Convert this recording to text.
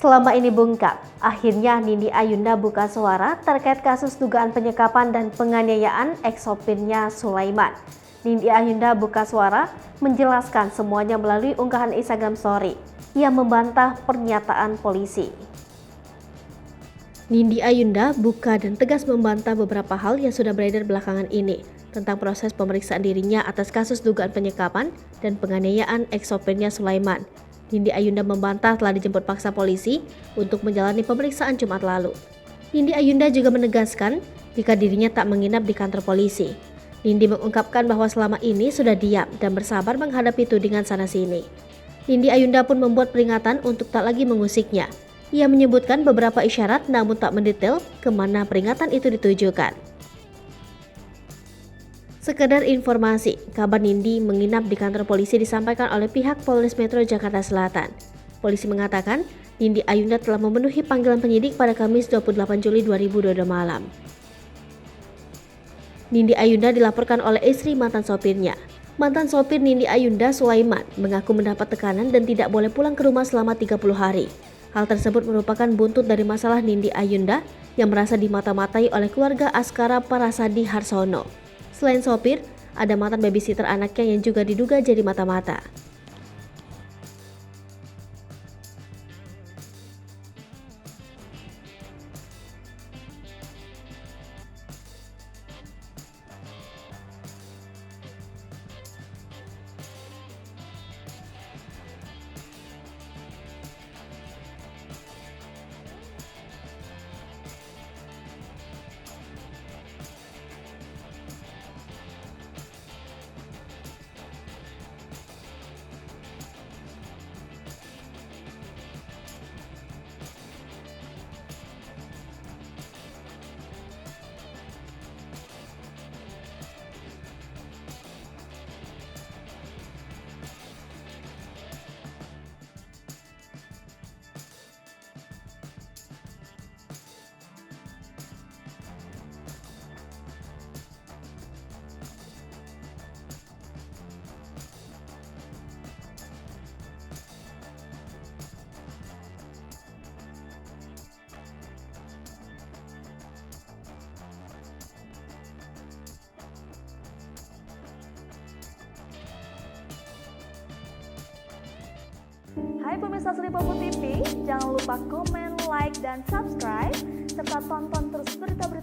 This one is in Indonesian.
Selama ini bungkam, akhirnya Nindi Ayunda buka suara terkait kasus dugaan penyekapan dan penganiayaan ex-sopirnya Sulaiman. Nindi Ayunda buka suara menjelaskan semuanya melalui unggahan Instagram Story. Ia membantah pernyataan polisi. Nindi Ayunda buka dan tegas membantah beberapa hal yang sudah beredar belakangan ini tentang proses pemeriksaan dirinya atas kasus dugaan penyekapan dan penganiayaan ex-sopirnya Sulaiman. Nindi Ayunda membantah telah dijemput paksa polisi untuk menjalani pemeriksaan Jumat lalu. Nindi Ayunda juga menegaskan jika dirinya tak menginap di kantor polisi. Nindi mengungkapkan bahwa selama ini sudah diam dan bersabar menghadapi tudingan sana-sini. Nindi Ayunda pun membuat peringatan untuk tak lagi mengusiknya. Ia menyebutkan beberapa isyarat namun tak mendetail kemana peringatan itu ditujukan. Sekedar informasi, kabar Nindi menginap di kantor polisi disampaikan oleh pihak Polres Metro Jakarta Selatan. Polisi mengatakan, Nindi Ayunda telah memenuhi panggilan penyidik pada Kamis 28 Juli 2022 malam. Nindi Ayunda dilaporkan oleh istri mantan sopirnya. Mantan sopir Nindi Ayunda, Sulaiman, mengaku mendapat tekanan dan tidak boleh pulang ke rumah selama 30 hari. Hal tersebut merupakan buntut dari masalah Nindi Ayunda yang merasa dimata-matai oleh keluarga Askara Parasadi Harsono. Selain sopir, ada mantan babysitter anaknya yang juga diduga jadi mata-mata. Hai pemirsa Sri Popo TV, jangan lupa komen, like, dan subscribe, serta tonton terus berita-berita